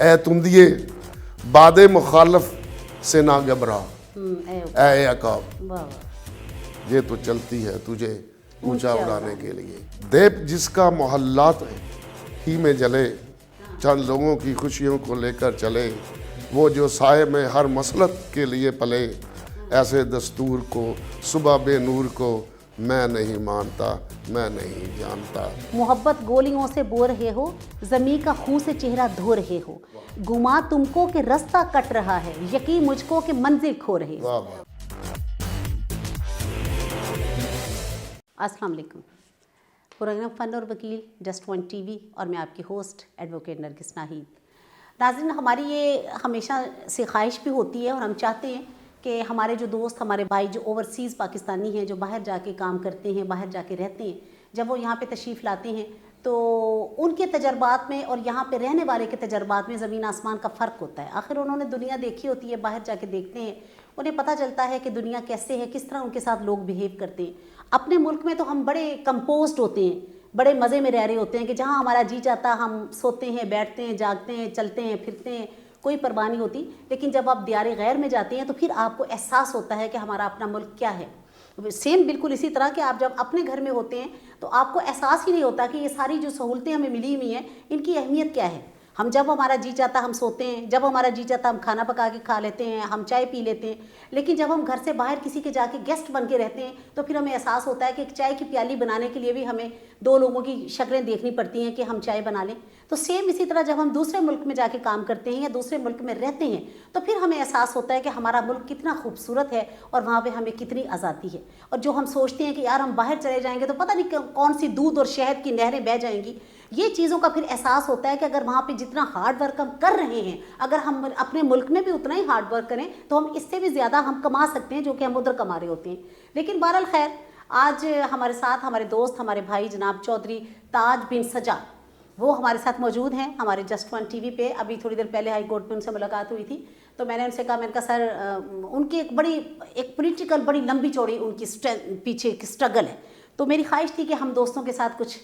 اے تندیے باد مخالف سے نہ گھبرا، اے عقاب یہ تو چلتی ہے تجھے اونچا اڑانے کے لیے، دیپ جس کا محلات ہی میں جلے، چند لوگوں کی خوشیوں کو لے کر چلے، وہ جو سائے میں ہر مسلط کے لیے پلے، ایسے دستور کو صبح بے نور کو میں نہیں مانتا، میں نہیں جانتا۔ محبت گولیوں سے بو رہے ہو، زمیں کا خون سے چہرہ دھو رہے ہو، گما تم کو کہ رستہ کٹ رہا ہے، یقین مجھ کو کہ منزل کھو رہے ہو۔ السلام علیکم، پروگرام فن اور وکیل جسٹ ون ٹی وی اور میں آپ کی ہوسٹ ایڈوکیٹ نرگس ناہید۔ ناظرین، ہماری یہ ہمیشہ سے خواہش بھی ہوتی ہے اور ہم چاہتے ہیں کہ ہمارے جو دوست، ہمارے بھائی جو اوورسیز پاکستانی ہیں، جو باہر جا کے کام کرتے ہیں، باہر جا کے رہتے ہیں، جب وہ یہاں پہ تشریف لاتے ہیں تو ان کے تجربات میں اور یہاں پہ رہنے والے کے تجربات میں زمین آسمان کا فرق ہوتا ہے۔ آخر انہوں نے دنیا دیکھی ہوتی ہے، باہر جا کے دیکھتے ہیں، انہیں پتہ چلتا ہے کہ دنیا کیسے ہے، کس طرح ان کے ساتھ لوگ بیہیو کرتے ہیں۔ اپنے ملک میں تو ہم بڑے کمپوزڈ ہوتے ہیں، بڑے مزے میں رہ رہے ہوتے ہیں کہ جہاں ہمارا جی چاہتا ہم سوتے ہیں، بیٹھتے ہیں، جاگتے ہیں، چلتے ہیں، پھرتے ہیں، کوئی پرواہ نہیں ہوتی۔ لیکن جب آپ دیار غیر میں جاتے ہیں تو پھر آپ کو احساس ہوتا ہے کہ ہمارا اپنا ملک کیا ہے۔ سیم بالکل اسی طرح کہ آپ جب اپنے گھر میں ہوتے ہیں تو آپ کو احساس ہی نہیں ہوتا کہ یہ ساری جو سہولتیں ہمیں ملی ہوئی ہیں ان کی اہمیت کیا ہے۔ ہم جب ہمارا جی چاہتا ہم سوتے ہیں، جب ہمارا جی چاہتا ہم کھانا پکا کے کھا لیتے ہیں، ہم چائے پی لیتے ہیں، لیکن جب ہم گھر سے باہر کسی کے جا کے گیسٹ بن کے رہتے ہیں تو پھر ہمیں احساس ہوتا ہے کہ ایک چائے کی پیالی بنانے کے لیے بھی ہمیں دو لوگوں کی شکلیں دیکھنی پڑتی ہیں کہ ہم چائے بنا لیں۔ تو سیم اسی طرح جب ہم دوسرے ملک میں جا کے کام کرتے ہیں یا دوسرے ملک میں رہتے ہیں تو پھر ہمیں احساس ہوتا ہے کہ ہمارا ملک کتنا خوبصورت ہے اور وہاں پہ ہمیں کتنی آزادی ہے۔ اور جو ہم سوچتے ہیں کہ یار ہم باہر چلے جائیں گے تو پتہ نہیں کون سی دودھ اور شہد کی نہریں بہہ جائیں گی، یہ چیزوں کا پھر احساس ہوتا ہے کہ اگر وہاں پہ جتنا ہارڈ ورک ہم کر رہے ہیں، اگر ہم اپنے ملک میں بھی اتنا ہی ہارڈ ورک کریں تو ہم اس سے بھی زیادہ ہم کما سکتے ہیں جو کہ ہم ادھر کما رہے ہوتے ہیں۔ لیکن بہرحال خیر، آج ہمارے ساتھ ہمارے دوست، ہمارے بھائی جناب چودھری تاج بن سجا وہ ہمارے ساتھ موجود ہیں ہمارے جسٹ ون ٹی وی پہ۔ ابھی تھوڑی دیر پہلے ہائی کورٹ میں ان سے ملاقات ہوئی تھی تو میں نے ان سے کہا، میں نے کہا سر ان کی ایک پولیٹیکل بڑی لمبی چوڑی ان کی پیچھے کی اسٹرگل ہے، تو میری خواہش تھی کہ ہم دوستوں کے ساتھ کچھ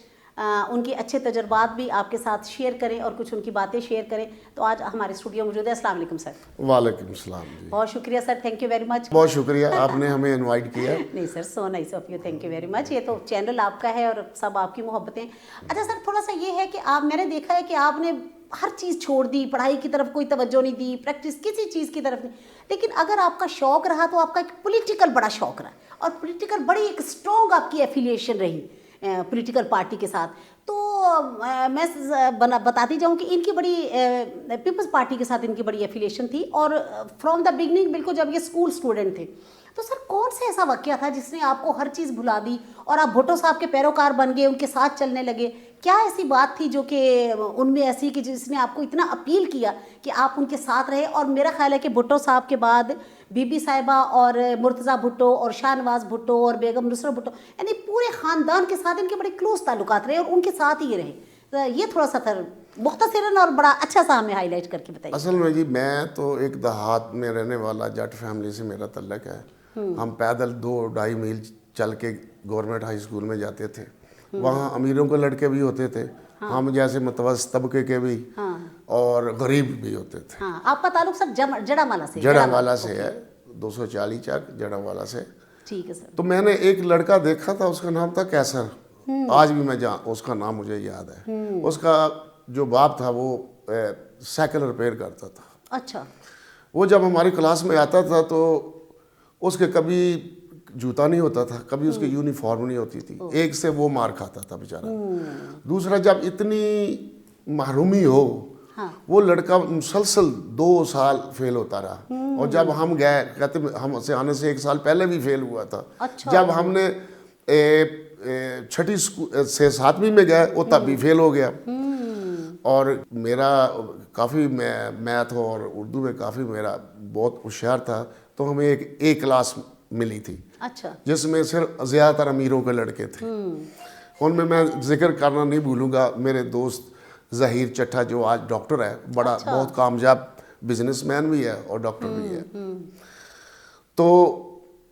ان کے اچھے تجربات بھی آپ کے ساتھ شیئر کریں اور کچھ ان کی باتیں شیئر کریں۔ تو آج ہمارے اسٹوڈیو موجود ہے۔ السلام علیکم سر۔ وعلیکم السلام جی، بہت شکریہ sir, thank you very much. بہت شکریہ آپ نے ہمیں انوائٹ کیا۔ نہیں sir, so nice of you, thank you very much. یہ تو چینل آپ کا ہے اور سب آپ کی محبتیں۔ اچھا سر، تھوڑا سا یہ ہے کہ میں نے دیکھا ہے کہ آپ نے ہر چیز چھوڑ دی، پڑھائی کی طرف کوئی توجہ نہیں دی، پریکٹس کسی چیز کی طرف نہیں، لیکن اگر آپ کا شوق رہا تو آپ کا ایک پولیٹیکل بڑا شوق رہا اور پولیٹیکل بڑی ایک اسٹرانگ آپ کی ایفیلیشن رہی پولیٹیکل پارٹی کے ساتھ۔ تو میں بتاتی جاؤں کہ ان کی بڑی پیپلز پارٹی کے ساتھ ان کی بڑی ایفیلیشن تھی اور فرام دا بگننگ بالکل جب یہ اسکول اسٹوڈنٹ تھے۔ تو سر کون سے ایسا واقعہ تھا جس نے آپ کو ہر چیز بھلا دی اور آپ بھٹو صاحب کے پیروکار بن گئے، ان کے ساتھ چلنے لگے؟ کیا ایسی بات تھی جو کہ ان میں ایسی کہ جس نے آپ کو اتنا اپیل کیا کہ آپ ان کے ساتھ رہے؟ اور میرا خیال ہے کہ بھٹو صاحب کے بعد بی بی صاحبہ اور مرتضیٰ بھٹو اور شاہ نواز بھٹو اور بیگم نصرت بھٹو، یعنی پورے خاندان کے ساتھ ان کے بڑے کلوز تعلقات رہے اور ان کے ساتھ ہی یہ رہے۔ یہ تھوڑا سا سر مختصراً اور بڑا اچھا سا ہمیں ہائی لائٹ کر کے بتائیے۔ اصل میں جی میں تو ایک دیہات میں رہنے والا جٹ فیملی سے میرا تعلق ہے۔ ہم پیدل 2-2.5 میل چل کے گورنمنٹ ہائی اسکول میں جاتے تھے، وہاں امیروں کے لڑکے بھی ہوتے تھے، ہم جیسے متوسط طبقے کے بھی اور غریب بھی ہوتے تھے۔ ہاں، آپ کا تعلق سر جڑا والا سے؟ جڑا والا سے ہے، 240 چک جڑا والا سے۔ ٹھیک ہے سر۔ تو میں نے ایک لڑکا دیکھا تھا، اس کا نام تھا کیسر، آج بھی میں اس کا نام مجھے یاد ہے۔ اس کا جو باپ تھا وہ سائیکل ریپیئر کرتا تھا۔ اچھا۔ وہ جب ہماری کلاس میں آتا تھا تو اس کے کبھی جوتا نہیں ہوتا تھا، کبھی اس کی یونیفارم نہیں ہوتی تھی، ایک سے وہ مار کھاتا تھا بیچارہ۔ دوسرا، جب اتنی محرومی ہو، وہ لڑکا مسلسل 2 سال فیل ہوتا رہا، اور جب ہم گئے، کہتے ہم سے آنے سے 1 سال پہلے بھی فیل ہوا تھا۔ جب ہم نے 6ٹھی سے 7ویں میں گئے وہ تب بھی فیل ہو گیا، اور میرا کافی میتھ اور اردو میں کافی میرا بہت ہوشیار تھا، تو ہمیں ایک اے کلاس ملی تھی، جس میں صرف زیادہ تر امیروں کے لڑکے تھے۔ ان میں ذکر کرنا نہیں بھولوں گا میرے دوست ظہیر چٹھا، جو آج ڈاکٹر ہے، بڑا بہت کامیاب بزنس مین بھی ہے اور ڈاکٹر بھی ہے۔ تو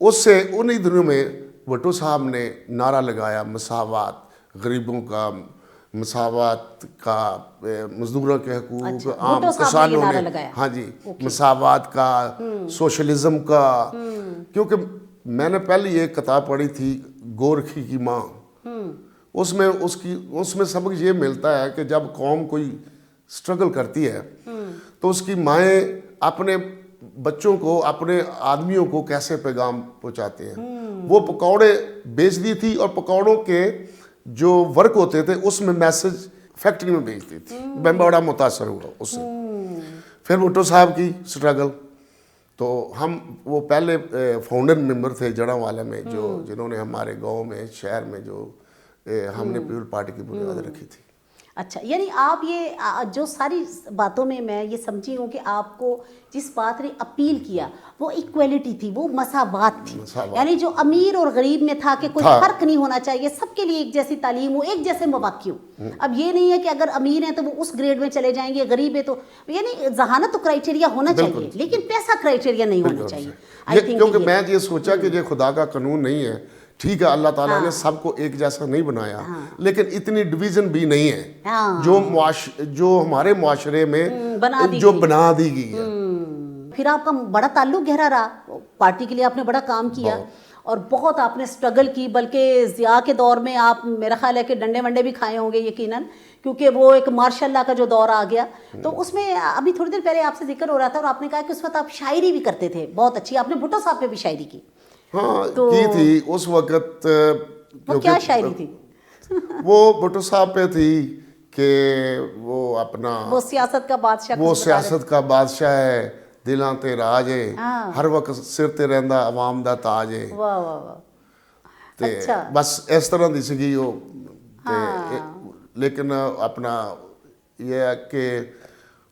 اس سے انہی دنوں میں بھٹو صاحب نے نعرہ لگایا مساوات، غریبوں کا مساوات کا، مزدوروں کے حقوق، اچھا، عام بھٹو صاحب نے یہ کسانوں نعرہ نے، لگایا۔ ہاں جی، مساوات کا، سوشلزم کا، کیونکہ میں نے پہلے یہ کتاب پڑھی تھی گورکھی کی ماں، اس میں سبق یہ ملتا ہے کہ جب قوم کوئی سٹرگل کرتی ہے تو اس کی مائیں اپنے بچوں کو، اپنے آدمیوں کو کیسے پیغام پہنچاتے ہیں۔ وہ پکوڑے بیچتی تھی اور پکوڑوں کے جو ورک ہوتے تھے اس میں میسج فیکٹری میں بھیجتی تھی۔ میں بڑا متاثر ہوا اس سے۔ پھر بھٹو صاحب کی سٹرگل، تو ہم وہ پہلے فاؤنڈر ممبر تھے جڑاں میں، جنہوں نے ہمارے گاؤں میں، شہر میں جو ہم نے پیپل پارٹی کی بنیاد رکھی تھی۔ اچھا، یعنی آپ یہ جو ساری باتوں میں یہ سمجھی ہوں کہ آپ کو جس بات نے اپیل کیا وہ ایکویلٹی تھی، وہ مساوات تھی، یعنی جو امیر اور غریب میں تھا کہ کوئی فرق نہیں ہونا چاہیے، سب کے لیے ایک جیسی تعلیم ہو، ایک جیسے مواقع ہو۔ اب یہ نہیں ہے کہ اگر امیر ہیں تو وہ اس گریڈ میں چلے جائیں گے، غریب ہے تو، یعنی ذہانت تو کرائٹیریا ہونا چاہیے لیکن پیسہ کرائٹیریا نہیں ہونا چاہیے۔ کیونکہ میں یہ سوچا کہ یہ خدا کا قانون نہیں ہے، ٹھیک ہے اللہ تعالیٰ نے سب کو ایک جیسا نہیں بنایا، لیکن اتنی ڈویژن بھی نہیں ہے جو ہمارے معاشرے میں جو بنا دی گئی ہے۔ پھر آپ کا بڑا تعلق گہرا رہا پارٹی کے لیے، آپ نے بڑا کام کیا اور بہت آپ نے سٹرگل کی، بلکہ ضیاء کے دور میں آپ میرا خیال ہے کہ ڈنڈے ونڈے بھی کھائے ہوں گے یقیناً، کیونکہ وہ ایک ماشاء اللہ کا جو دور آ گیا۔ تو اس میں ابھی تھوڑی دیر پہلے آپ سے ذکر ہو رہا تھا اور آپ نے کہا کہ اس وقت آپ شاعری بھی کرتے تھے، بہت اچھی، آپ نے بھٹو صاحب پہ بھی شاعری کی۔ ہاں کی تھی اس وقت۔ وہ کیا شاعری تھی؟ وہ بھٹو صاحب پہ تھی کہ وہ اپنا وہ سیاست کا بادشاہ، وہ سیاست کا بادشاہ ہے، دلاں تے راج ہے، ہر وقت سر تے رہندا عوام دا تاج ہے۔ واہ واہ واہ، تے بس اس طرح دی سگی وہ۔ لیکن اپنا یہ ہے کہ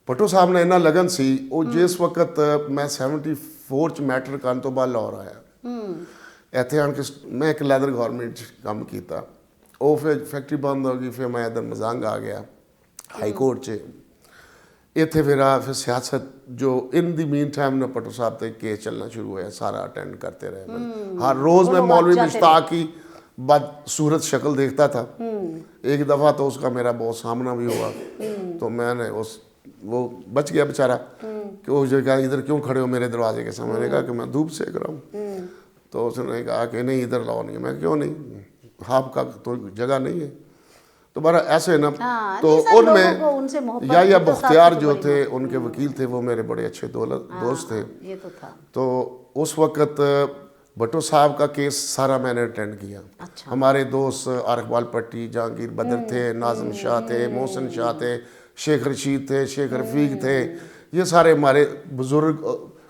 بھٹو صاحب نے اتنا لگن سی، وہ جس وقت میں 74 میٹرک آن تو بعد لاہور آیا، ایتھے آن کے میں ایک لیدر گورنمنٹ کام کیتا، وہ پھر فیکٹری بند ہو گئی، پھر میں ادھر مزانگ آ گیا ہائی کورٹ چ، اتنے پھر سیاست جو ان دی مین ٹائم نے بھٹو صاحب تے کیس چلنا شروع ہوا، سارا اٹینڈ کرتے رہے، ہر روز میں مولوی مشتاق کی بدصورت شکل دیکھتا تھا۔ ایک دفعہ تو اس کا میرا بہت سامنا بھی ہوا، تو میں نے وہ بچ گیا بیچارہ کہ وہ جو کہا ادھر کیوں کھڑے ہو میرے دروازے کے سامنے، میں نے کہا کہ میں دھوپ سیک رہا ہوں، تو اس نے کہا کہ نہیں ادھر لاؤ نہیں، میں کیوں نہیں، آپ کا تو جگہ نہیں ہے۔ تو بارہ ایسے نا، تو ان میں یا بختیار جو تھے ان کے وکیل تھے، وہ میرے بڑے اچھے دوست تھے۔ تو اس وقت بھٹو صاحب کا کیس سارا میں نے اٹینڈ کیا۔ ہمارے دوست عارف اقبال پٹی، جہانگیر بدر تھے، ناظم شاہ تھے، محسن شاہ تھے، شیخ رشید تھے، شیخ رفیق تھے، یہ سارے ہمارے بزرگ،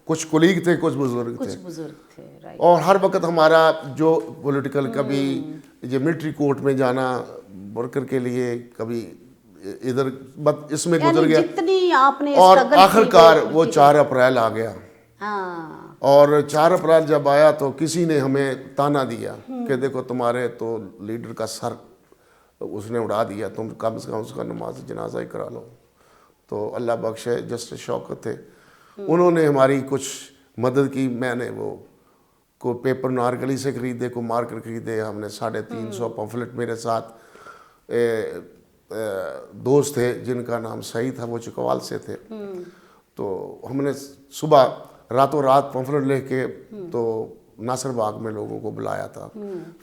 کچھ کولیگ تھے، کچھ بزرگ تھے۔ اور ہر وقت ہمارا جو پولیٹیکل، کبھی یہ ملٹری کورٹ میں جانا ورکر کے لیے، کبھی ادھر اس میں گزر گیا، اور آخرکار وہ 4 اپریل آ گیا۔ اور 4 اپریل جب آیا تو کسی نے ہمیں تانا دیا کہ دیکھو تمہارے تو لیڈر کا سر اس نے اڑا دیا، تم کم سے کم اس کا نماز جنازہ ہی کرا لو۔ تو اللہ بخشے جسٹس شوکت تھے، انہوں نے ہماری کچھ مدد کی۔ میں نے وہ کوئی پیپر نارگلی سے خریدے، کوئی مارکر خریدے، ہم نے 350 پمفلٹ، میرے ساتھ دوست تھے جن کا نام سعید تھا، وہ چکوال سے تھے، تو ہم نے صبح راتوں رات پمفلٹ لے کے تو ناصر باغ میں لوگوں کو بلایا تھا۔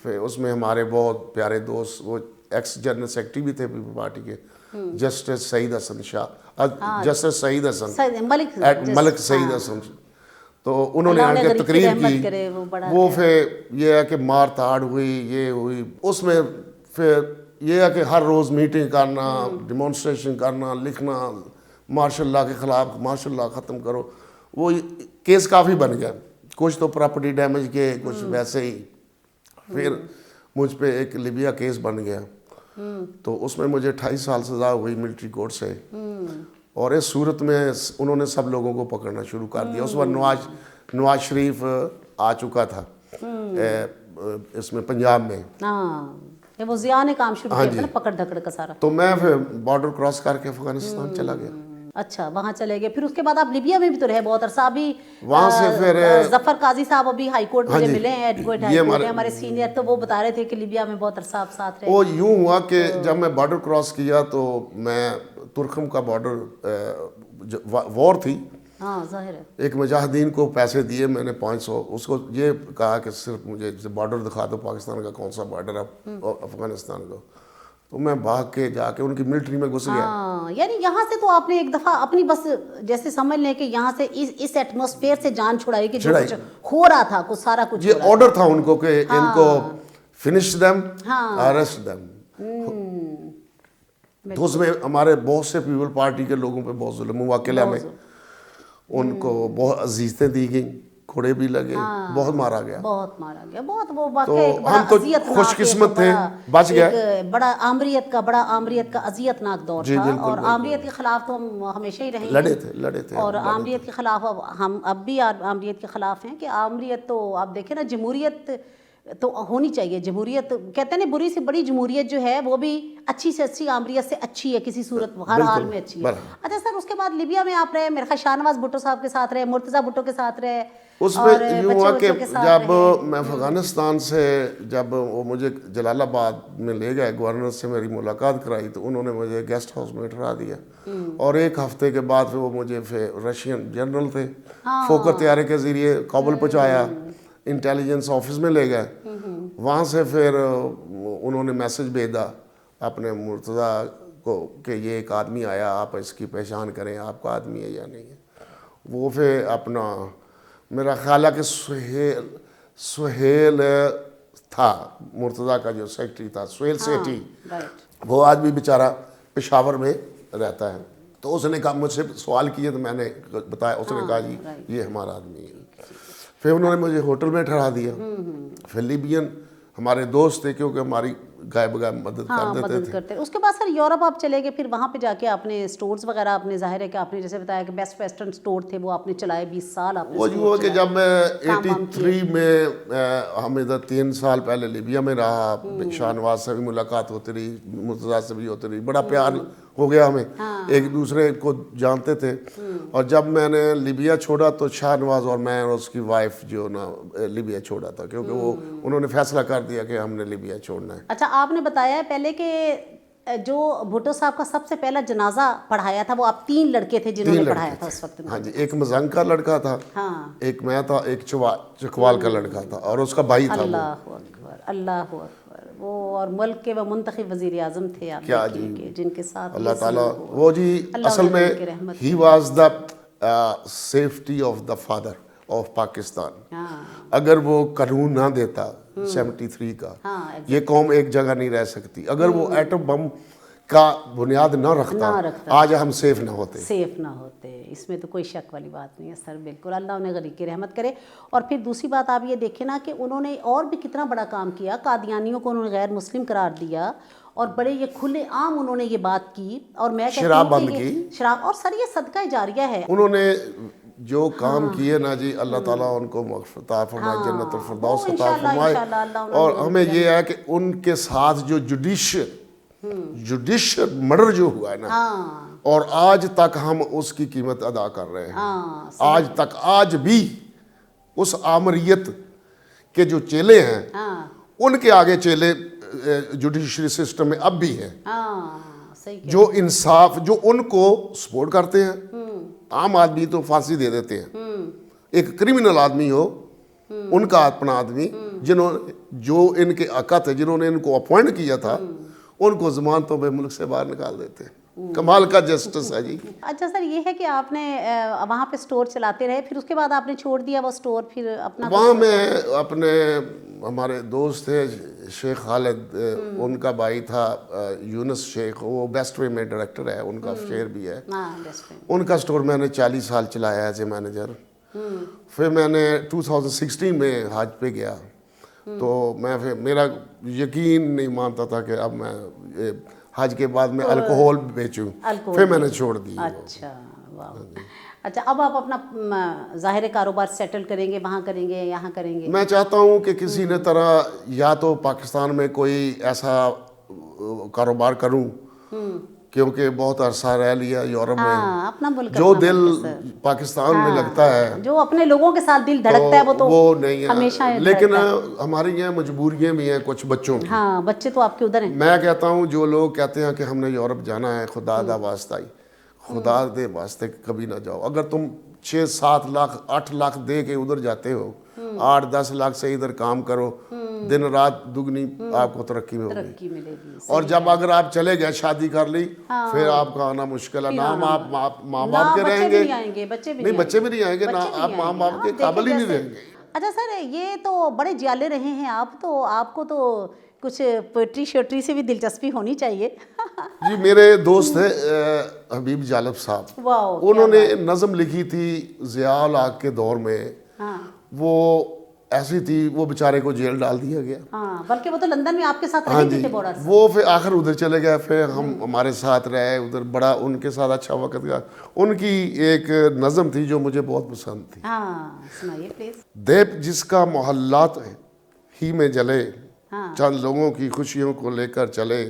پھر اس میں ہمارے بہت پیارے دوست، وہ ایکس جنرل سیکرٹری بھی تھے پیپل پارٹی کے، جسٹس سعید حسن شاہ، جسٹس سعید حسن، ملک سعید حسن، تو انہوں نے آن کے تقریر کی۔ وہ پھر یہ ہے کہ مار تاڑ ہوئی، یہ ہوئی، اس میں پھر یہ ہے کہ ہر روز میٹنگ کرنا، ڈیمونسٹریشن کرنا، لکھنا مارشل لا کے خلاف، مارشل لا ختم کرو۔ وہ کیس کافی بن گیا، کچھ تو پراپرٹی ڈیمیج کے، کچھ ویسے ہی۔ پھر مجھ پہ ایک لیبیا کیس بن گیا، تو اس میں مجھے 28 سال سزا ہوئی ملٹری کورٹ سے، اور اس صورت میں انہوں نے سب لوگوں کو پکڑنا شروع کر دیا۔ اس وقت نواز شریف آ چکا تھا اس میں پنجاب میں، وہ ضیاء نے کام شروع کیا تھا نا، پکڑ دھکڑ کا سارا۔ تو میں پھر بارڈر کراس کر کے افغانستان چلا گیا۔ اچھا وہاں چلے گئے. پھر اس کے بعد آپ لیبیا میں بھی تو رہے بہت عرصہ. ابھی وہاں سے پھر ظفر قاضی صاحب ابھی ہائی کورٹ مجھے ملے ہیں, ایڈوکیٹ ہائی کورٹ ہمارے سینئر, تو وہ بتا رہے تھے کہ لیبیا میں بہت عرصہ آپ ساتھ رہے. وہ یوں ہوا کہ جب میں بارڈر کراس کیا تو میں ترکھم کا بارڈر وار تھی. ہاں ظاہر ہے. ایک مجاہدین کو پیسے دیے میں نے 500, اس کو یہ کہا کہ صرف مجھے بارڈر دکھا دو پاکستان کا کون سا بارڈر ہے افغانستان کا. تو میں بھاگ کے جا کے ان کی ملٹری میں گھس گیا. ہاں یعنی یہاں سے تو آپ نے ایک دفعہ اپنی بس جیسے سمجھ لیں کہ یہاں سے اس ایٹماسفیئر سے جان چھڑائی کہ جو کچھ ہو رہا تھا کچھ سارا کچھ. یہ آرڈر تھا ان کو کہ ان کو فنش دیم اریسٹ دیم. تو اس میں ہمارے بہت سے پیپل پارٹی کے لوگوں پہ بہت ظلم ہوا. قلعہ میں ان کو بہت عزیزتیں دی گئیں, کھوڑے بھی لگے, بہت مارا گیا. بہت مارا گیا, بہت. وہ واقعہ تو ایک بڑا ہم تو اذیتناک, خوش قسمت تھے, بچ گئے. ایک بڑا آمریت کا اذیتناک دور تھا. اور آمریت کے خلاف تو ہم ہمیشہ ہی رہے ہیں, لڑے تھے. اور آمریت کے خلاف ہم اب بھی آمریت کے خلاف ہیں کہ آمریت تو آپ دیکھیں نا, جمہوریت تو ہونی چاہیے. جمہوریت کہتے ہیں نا بری سے بڑی جمہوریت جو ہے وہ بھی اچھی سے اچھی آمریت سے اچھی ہے, کسی صورت ہر حال میں اچھی ہے. اچھا سر, اس کے بعد لیبیا میں آپ رہے, میرے خیال شاہ نواز بھٹو صاحب کے ساتھ رہے, مرتضیٰ بھٹو کے ساتھ رہے. اس میں یوں ہوا کہ جب میں افغانستان سے جب وہ مجھے جلال آباد میں لے گئے, گورنر سے میری ملاقات کرائی, تو انہوں نے مجھے گیسٹ ہاؤس میں ٹھہرا دیا. اور ایک ہفتے کے بعد پھر وہ مجھے رشین جنرل تھے, فوکر طیارے کے ذریعے کابل پہنچایا, انٹیلیجنس آفس میں لے گئے. وہاں سے پھر انہوں نے میسج بھیجا اپنے مرتضیٰ کو کہ یہ ایک آدمی آیا, آپ اس کی پہچان کریں, آپ کا آدمی ہے یا نہیں ہے. وہ پھر اپنا میرا خیال ہے کہ سہیل تھا مرتضیٰ کا جو سیکٹری تھا, سہیل سیٹھی, وہ آج بھی بیچارہ پشاور میں رہتا ہے. تو اس نے کہا, مجھ سے سوال کیے تو میں نے بتایا, اس نے کہا جی یہ ہمارا آدمی ہے. پھر انہوں نے مجھے ہوٹل میں ٹھہرا دیا. پھر لیبین ہمارے دوست تھے کیونکہ ہماری گائے بگائے مدد کر دیتے تھے. اس کے بعد سر یورپ آپ چلے گئے, پھر وہاں پہ جا کے آپ نے سٹورز وغیرہ آپ نے, ظاہر ہے کہ آپ نے جیسے بتایا کہ بیسٹ ویسٹرن سٹور تھے وہ آپ نے چلائے, 20 سال آپ نے. وہ جو کہ جب میں 83 میں ہم ادھر 3 سال پہلے لیبیا میں رہا, شاہ نواز سے بھی ملاقات ہوتی رہی, مرتضیٰ سے بھی ہوتی رہی, بڑا پیار ہو گیا ہمیں, ایک دوسرے کو جانتے تھے. اور جب میں نے لیبیا چھوڑا تو شاہ نواز اور میں اور اس کی وائف جو نا لیبیا چھوڑا تھا, کیونکہ وہ انہوں نے فیصلہ کر دیا کہ ہم نے لیبیا چھوڑنا ہے. اچھا, آپ نے بتایا ہے پہلے کہ جو بھٹو صاحب کا سب سے پہلا جنازہ پڑھایا تھا وہ آپ 3 لڑکے تھے جنہوں نے پڑھایا تھا اس وقت میں. ہاں جی, ایک مزنگ کا لڑکا تھا, ایک میں تھا, ایک چکوال کا لڑکا تھا, اور اس کا بھائی تھا. اللہ اکبر, اللہ اکبر. وہ اور ملک کے وہ منتخب وزیر اعظم تھے آپ کے, جن کے ساتھ اللہ تعالیٰ وہ جی اصل میں he was the safety of the father of Pakistan. اگر وہ قانون نہ دیتا 73 کا, یہ قوم ایک جگہ نہیں رہ سکتی. اگر وہ ایٹم بم کا بنیاد نہ رکھتا آج ہم سیف نہ ہوتے. اس میں تو کوئی شک والی بات نہیں ہے سر, بالکل. اللہ انہیں غریق کی رحمت کرے. اور پھر دوسری بات آپ یہ دیکھیں نا کہ انہوں نے اور بھی کتنا بڑا کام کیا. قادیانیوں کو انہوں نے غیر مسلم قرار دیا, اور بڑے یہ کھلے عام انہوں نے یہ بات کی, اور میں شراب بند کی, شراب. اور سر یہ صدقہ جاریہ ہے. انہوں نے جو کام کیے نا جی, اللہ تعالیٰ ان کو مغفرت عطا فرمائے, جنت الفردوس عطا فرمائے. اور ہمیں یہ ہے کہ ان کے ساتھ جو جوڈیشل مرڈر جو ہوا ہے نا, اور آج تک ہم اس کی قیمت ادا کر رہے ہیں. آج تک, آج بھی اس آمریت کے جو چیلے ہیں ان کے آگے چیلے جوڈیشری سسٹم میں اب بھی ہیں, جو انصاف, جو ان کو سپورٹ کرتے ہیں. عام آدمی تو پھانسی دے دیتے ہیں, ایک کرمنل آدمی ہو, ان کا اپنا آدمی جو ان کے آقا تھے, جنہوں نے ان کو اپوائنٹ کیا تھا, ان کو ضمانتوں میں ملک سے باہر نکال دیتے. کمال کا جسٹس ہے جی. اچھا سر, یہ ہے کہ آپ نے وہاں پہ سٹور چلاتے رہے, پھر اس کے بعد آپ نے چھوڑ دیا وہ سٹور, پھر اپنا وہاں میں اپنے, ہمارے دوست تھے شیخ خالد, ان کا بھائی تھا یونس شیخ, وہ بیسٹ وے میں ڈائریکٹر ہے, ان کا شیئر بھی ہے. ان کا سٹور میں نے 40 سال چلایا ایز اے مینیجر. پھر میں نے 2016 میں حج پہ گیا, تو میں پھر میرا یقین نہیں مانتا تھا کہ اب میں حج کے بعد میں الکوہول بیچوں, پھر میں نے چھوڑ دی. اچھا اچھا, اب آپ اپنا ظاہر کاروبار سیٹل کریں گے, وہاں کریں گے, یہاں کریں گے؟ میں چاہتا ہوں کہ کسی نہ طرح یا تو پاکستان میں کوئی ایسا کاروبار کروں کیونکہ بہت عرصہ رہ لیا یورپ میں. ہاں اپنا ملک جو دل پاکستان میں لگتا ہے, جو اپنے لوگوں کے ساتھ دل دھڑکتا ہے وہ تو نہیں ہمیشہ ہے. لیکن ہماری یہ مجبوریاں بھی ہیں کچھ بچوں کی. ہاں بچے تو آپ کے ادھر ہیں. میں کہتا ہوں جو لوگ کہتے ہیں کہ ہم نے یورپ جانا ہے, خدا دا واسطہ ہی, خدا دے واسطے کبھی نہ جاؤ. اگر تم 6-7 لاکھ 8 لاکھ دے کے ادھر جاتے ہو, 8-10 لاکھ سے ادھر کام کرو, دن رات دگنی آپ کو ترقی میں ہوگی. اور جب اگر آپ چلے گئے شادی کر لی, پھر آپ کا آنا مشکل ہے. نہ آپ ماں باپ کے رہیں گے, نہیں بچے بھی نہیں آئیں گے, نہ آپ ماں باپ کے قابل ہی نہیں رہیں گے. اچھا سر, یہ تو بڑے جیالے رہے ہیں آپ, تو آپ کو تو کچھ پوئٹری شوٹری سے بھی دلچسپی ہونی چاہیے. جی میرے دوست تھے حبیب جالب صاحب, انہوں نے نظم لکھی تھی ضیاء الحق کے دور میں. وہ ایسی تھی, وہ بیچارے کو جیل ڈال دیا گیا. بلکہ وہ تو لندن میں آپ کے ساتھ رہے تھے بورڈر سے. وہ پھر آخر ادھر چلے گئے, پھر ہم ہمارے ساتھ رہے ادھر, بڑا ان کے ساتھ اچھا وقت گیا. ان کی ایک نظم تھی جو مجھے بہت پسند تھی. سنائیے پلیز. دیپ جس کا محلات ہی میں جلے, چند لوگوں کی خوشیوں کو لے کر چلے,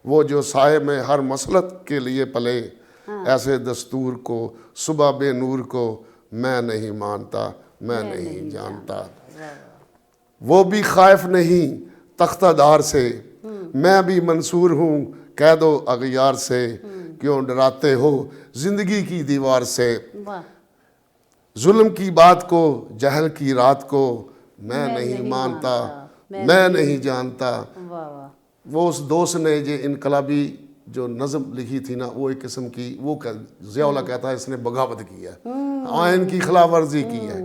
وہ جو سائے میں ہر مسلط کے لیے پلے, ایسے دستور کو صبح بے نور کو میں نہیں مانتا, میں نہیں جانتا. وہ بھی خائف نہیں تختہ دار سے, میں بھی منصور ہوں قید و اغیار سے. کیوں ڈراتے ہو زندگی کی دیوار سے, ظلم کی بات کو جہل کی رات کو میں نہیں مانتا, میں نہیں جانتا. وہ اس دوست نے جو انقلابی جو نظم لکھی تھی نا, وہ ایک قسم کی, وہ ضیاء اللہ کہتا ہے اس نے بغاوت کی ہے, آئین کی خلاف ورزی کی ہے.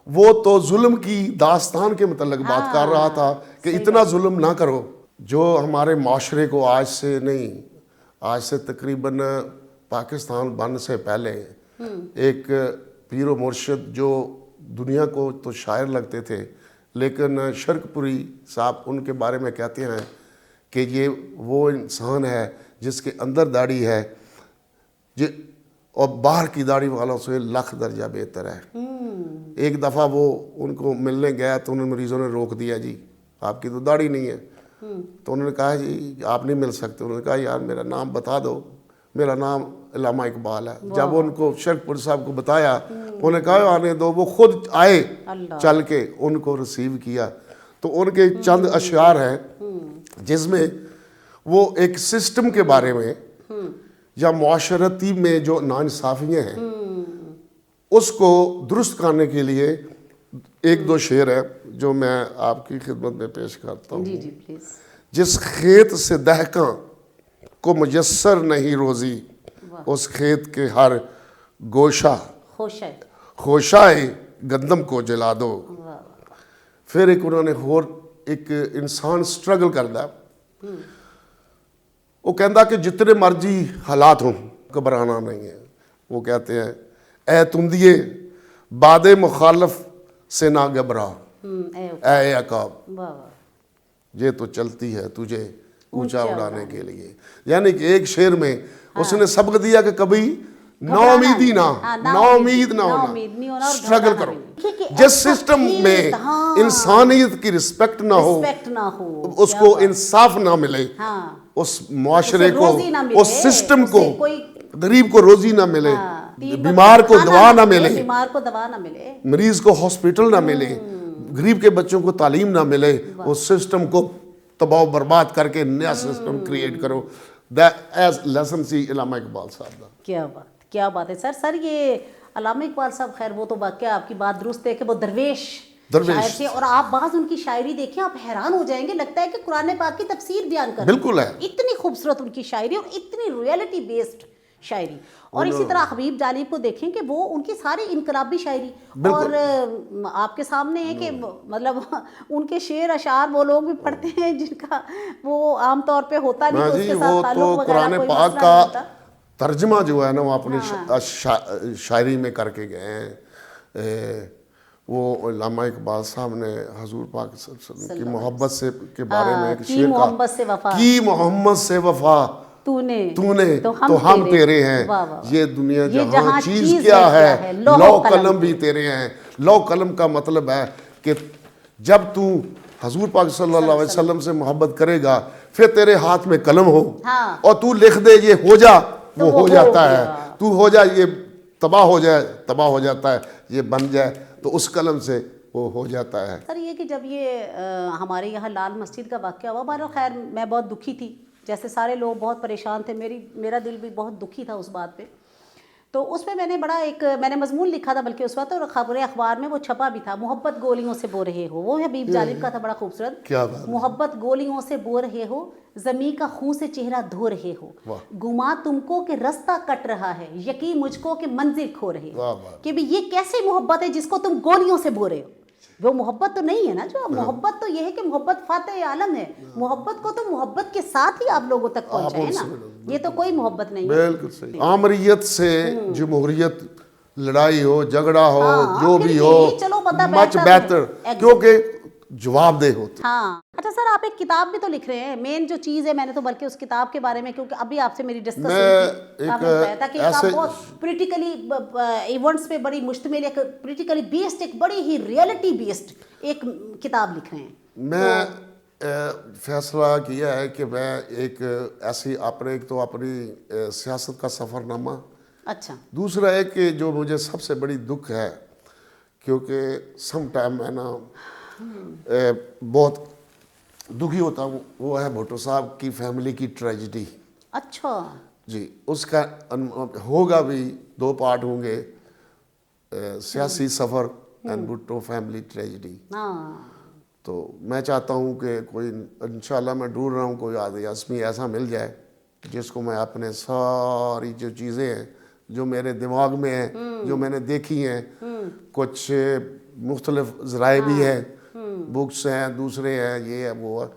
وہ تو ظلم کی داستان کے متعلق بات کر رہا تھا کہ اتنا ظلم نہ کرو. جو ہمارے معاشرے کو آج سے نہیں, آج سے تقریباً پاکستان بننے سے پہلے ایک پیر و مرشد جو دنیا کو تو شاعر لگتے تھے, لیکن شرک پوری صاحب ان کے بارے میں کہتے ہیں کہ یہ وہ انسان ہے جس کے اندر داڑھی ہے اور باہر کی داڑھی والوں سے 1,00,000 درجہ بہتر ہے. ایک دفعہ وہ ان کو ملنے گیا تو انہوں نے مریضوں نے روک دیا, جی آپ کی تو داڑھی نہیں ہے. تو انہوں نے کہا جی آپ نہیں مل سکتے. انہوں نے کہا یار میرا نام بتا دو, میرا نام علامہ اقبال ہے. جب ان کو شرک پور صاحب کو بتایا, انہوں نے کہا آنے دو. وہ خود آئے چل کے, ان کو ریسیو کیا. تو ان کے چند اشعار ہیں جس میں وہ ایک سسٹم کے بارے میں یا معاشرتی میں جو ناانصافیاں ہیں اس کو درست کرنے کے لیے 1-2 شعر ہے جو میں آپ کی خدمت میں پیش کرتا ہوں. جی پلیز. جس کھیت سے دہقاں کو میسر نہیں روزی, اس کھیت کے ہر گوشہ خوشائے گندم کو جلا دو. پھر ایک انہوں نے اور ایک انسان سٹرگل کردا, وہ کہندا کہ جتنے مرضی حالات ہوں گھبرانا نہیں ہے. وہ کہتے ہیں اے تندیے باد مخالف سے نہ گھبرا, اے عقاب یہ تو چلتی ہے تجھے اونچا اڑانے کے لیے. یعنی کہ ایک شعر میں اس نے سبق دیا کہ کبھی نا امیدی نہ ہونا, سٹرگل کرو. جس سسٹم میں انسانیت کی رسپیکٹ نہ ہو, اس کو انصاف نہ ملے, اس معاشرے کو, اس سسٹم کو, غریب کو روزی نہ ملے, بیمار کو دوا نہ ملے, مریض کو ہاسپٹل نہ ملے, غریب کے بچوں کو تعلیم نہ ملے, اس سسٹم کو تباہ و برباد کر کے نیا سسٹم کریٹ کرو. ایز لیسن سی علامہ اقبال صاحب دا. کیا بات ہے سر. یہ علامہ اقبال صاحب, خیر وہ تو واقعہ آپ کی بات درست ہے کہ وہ درویش شاعر تھے, اور آپ بعض ان کی شاعری دیکھیں آپ حیران ہو جائیں گے, لگتا ہے کہ قرآن پاک کی تفسیر بیان کر بالکل ہے. اتنی خوبصورت ان کی شاعری اور اتنی ریئلٹی بیسڈ شاعری. اور اسی طرح حبیب جالب کو دیکھیں کہ وہ ان کی ساری انقلابی شاعری, اور آپ کے سامنے ہے کہ مطلب ان کے شعر اشعار وہ لوگ بھی پڑھتے ہیں جن کا وہ عام طور پہ ہوتا نہیں, تو اس کے ساتھ تعلق وغیرہ کوئی مسئلہ نہیں ہوتا. ترجمہ جو ہے نا وہ اپنی شاعری میں کر کے گئے ہیں. وہ علامہ اقبال صاحب نے حضور پاک صلی اللہ علیہ وسلم کی محبت سے کے بارے میں ایک شعر کہا, کی محمد سے وفا تو نے تو ہم تیرے ہیں. یہ دنیا جہاں چیز کیا ہے, لو قلم بھی تیرے ہیں. لو قلم کا مطلب ہے کہ جب تو حضور پاک صلی اللہ علیہ وسلم سے محبت کرے گا, پھر تیرے ہاتھ میں قلم ہو ہاں اور تو لکھ دے یہ ہو جا وہ وہ ہو جاتا گیا۔ ہے، تو ہو جا یہ تباہ ہو جائے تباہ ہو جاتا ہے، یہ بن جائے تو اس قلم سے وہ ہو جاتا ہے۔ سر یہ کہ جب یہ ہمارے یہاں لال مسجد کا واقعہ ہوا، بہرحال خیر میں بہت دکھی تھی، جیسے سارے لوگ بہت پریشان تھے، میرا دل بھی بہت دکھی تھا اس بات پہ۔ تو اس میں میں نے مضمون لکھا تھا بلکہ اس وقت، اور خبر اخبار میں وہ چھپا بھی تھا، محبت گولیوں سے بو رہے ہو، وہ حبیب جالب کا تھا، بڑا خوبصورت، کیا بات، محبت گولیوں سے بو رہے ہو، زمیں کا خون سے چہرہ دھو رہے ہو، گما تم کو کہ رستہ کٹ رہا ہے، یقین مجھ کو کہ منزل کھو رہے ہو، کہ بھی یہ کیسے محبت ہے جس کو تم گولیوں سے بو رہے ہو؟ وہ محبت تو نہیں ہے نا، جو محبت تو یہ ہے کہ محبت فاتح عالم ہے، محبت کو تو محبت کے ساتھ ہی آپ لوگوں تک پہنچائیں نا، یہ تو کوئی محبت نہیں ہے۔ بالکل صحیح۔ آمریت سے جمہوریت، لڑائی ہو جھگڑا ہو جو بھی ہو، مچ بہتر، کیونکہ جواب دہ ہوتے۔ ہاں اچھا سر، آپ ایک کتاب بھی تو لکھ رہے ہیں، مین جو چیز ہے، میں نے تو بلکہ اس کتاب کے بارے میں، کیونکہ ابھی آپ سے میری ڈسکس ہوئی تھی کہ آپ بہت پولیٹیکلی ایونٹس پہ بڑی مشتمل، ایک پولیٹیکلی بیسڈ، ایک بڑی ہی ریئلٹی بیسڈ ایک کتاب لکھ رہے ہیں۔ میں فیصلہ کیا ہے کہ میں ایک ایسی ایک تو اپنی سیاست کا سفر نامہ، اچھا، دوسرا ہے کہ جو مجھے سب سے بڑی دکھ ہے، کیونکہ سم ٹائم میں نا بہت دکھی ہوتا ہوں، وہ ہے بھٹو صاحب کی فیملی کی ٹریجڈی۔ اچھا جی، اس کا ہوگا بھی 2 پارٹ ہوں گے، سیاسی سفر اینڈ بھٹو فیملی ٹریجڈی۔ ہاں تو میں چاہتا ہوں کہ کوئی، انشاءاللہ میں ڈھونڈ رہا ہوں کوئی آدمی ایسا مل جائے جس کو میں اپنے ساری جو چیزیں ہیں جو میرے دماغ میں ہیں، جو میں نے دیکھی ہیں، کچھ مختلف ذرائع بھی ہیں، بکس ہیں، دوسرے ہیں، یہ ہے وہ ہے،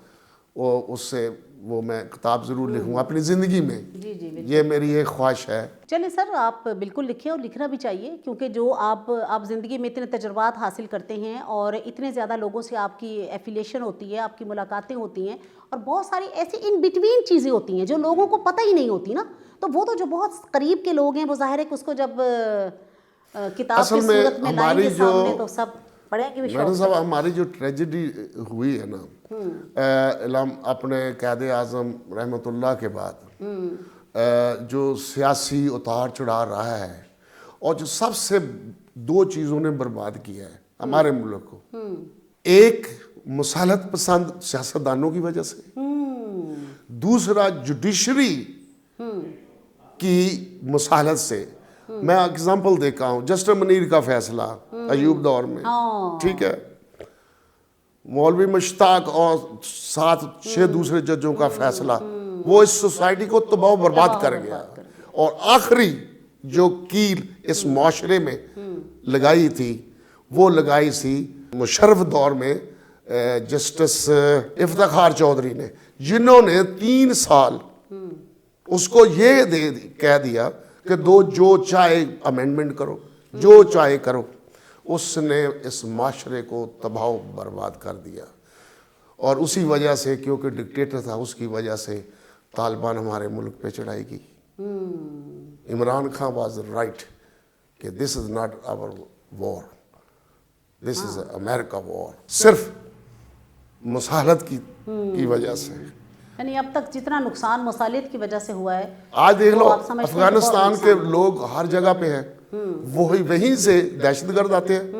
اس سے وہ میں کتاب ضرور لکھوں اپنی زندگی میں، یہ میری ایک خواہش ہے۔ چلیں سر، آپ بالکل لکھیں، اور لکھنا بھی چاہیے، کیونکہ جو آپ زندگی میں اتنے تجربات حاصل کرتے ہیں اور اتنے زیادہ لوگوں سے آپ کی ایفیلیشن ہوتی ہے، آپ کی ملاقاتیں ہوتی ہیں، اور بہت ساری ایسی ان بٹوین چیزیں ہوتی ہیں جو لوگوں کو پتہ ہی نہیں ہوتی نا، تو وہ تو جو بہت قریب کے لوگ ہیں، وہ ظاہر ہے کہ اس کو جب کتاب کی صورت میں لائیں گے سامنے تو سب پڑھیں گے بھی شوق سے۔ میڈم صاحب، ہماری جو ٹریجڈی ہوئی ہے نا، اپنے قائد اعظم رحمۃ اللہ کے بعد، جو سیاسی اتار چڑھا رہا ہے، اور جو سب سے 2 چیزوں نے برباد کیا ہے ہمارے ملک کو، ایک مصالحت پسند سیاستدانوں کی وجہ سے، دوسرا جوڈیشری کی مصالحت سے۔ میں اگزامپل دیکھا ہوں، جسٹس منیر کا فیصلہ ایوب دور میں، ٹھیک ہے، مولوی مشتاق اور 7-6 دوسرے ججوں کا فیصلہ، وہ اس سوسائٹی کو تباہ و برباد کر گیا، اور آخری جو کیل اس معاشرے میں لگائی تھی، وہ لگائی تھی مشرف دور میں جسٹس افتخار چودھری نے، جنہوں نے 3 سال اس کو یہ کہہ دیا کہ جو چاہے امینڈمنٹ کرو، جو چاہے کرو۔ اس نے اس معاشرے کو تباہ و برباد کر دیا، اور اسی وجہ سے، کیونکہ ڈکٹیٹر تھا، اس کی وجہ سے طالبان ہمارے ملک پہ چڑھائی کی۔ عمران خان واز رائٹ کہ دس از ناٹ آور وار، دس از امریکہ وار، صرف مصالحت کی وجہ سے۔ یعنی اب تک جتنا نقصان مصالحت کی وجہ سے ہوا ہے، آج دیکھ لو افغانستان کے لوگ ہر جگہ پہ ہیں، وہیں سے دہشت گرد آتے ہیں،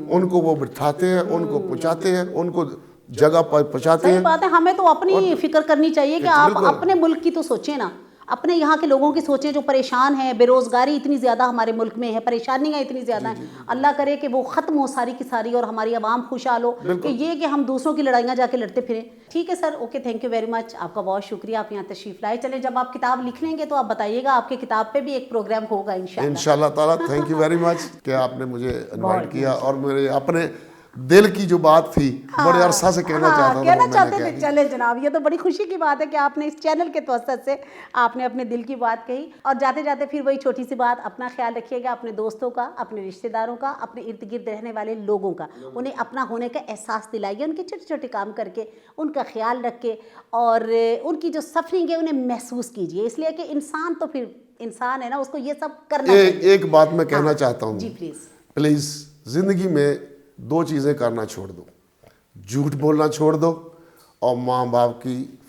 ان کو وہ بٹھاتے ہیں، ان کو پہنچاتے ہیں، ان کو جگہ پر پہنچاتے ہیں۔ صحیح بات ہے، ہمیں تو اپنی فکر کرنی چاہیے کہ آپ اپنے ملک کی تو سوچیں نا، اپنے یہاں کے لوگوں کی سوچیں جو پریشان ہیں، بے روزگاری اتنی زیادہ ہمارے ملک میں ہے، پریشانیاں اتنی زیادہ ہیں، اللہ کرے کہ وہ ختم ہو ساری کی ساری، اور ہماری عوام خوشحال ہو، کہ یہ کہ ہم دوسروں کی لڑائیاں جا کے لڑتے پھریں۔ ٹھیک ہے sir, okay, thank you very much, آپ کا بہت شکریہ، آپ یہاں تشریف لائے۔ چلیں، جب آپ کتاب لکھ لیں گے تو آپ بتائیے گا، آپ کی کتاب پہ بھی ایک پروگرام ہوگا انشاءاللہ۔ انشاءاللہ تعالیٰ، تھینک یو ویری مچ کہ آپ نے مجھے انوائٹ کیا، اور میرے اپنے دل کی جو بات تھی بڑے عرصہ سے کہنا چاہتا تھے۔ چلے جناب، یہ تو بڑی خوشی کی بات ہے کہ آپ نے اس چینل کے توسط سے آپ نے اپنے دل کی بات کہی، اور جاتے جاتے پھر وہی چھوٹی سی بات، اپنا خیال رکھیے گا، اپنے دوستوں کا، اپنے رشتہ داروں کا، اپنے ارد گرد رہنے والے لوگوں کا، انہیں اپنا ہونے کا احساس دلائیے، ان کے چھوٹے چھوٹے کام کر کے ان کا خیال رکھ کے، اور ان کی جو سفرنگ ہے انہیں محسوس کیجیے، اس لیے کہ انسان تو پھر انسان ہے نا، اس کو یہ سب کرنا چاہیے۔ ایک بات میں کہنا چاہتا ہوں، جی پلیز، زندگی میں 2 چیزیں کرنا چھوڑ دو، جھوٹ بولنا چھوڑ دو، اور ماں باپ کی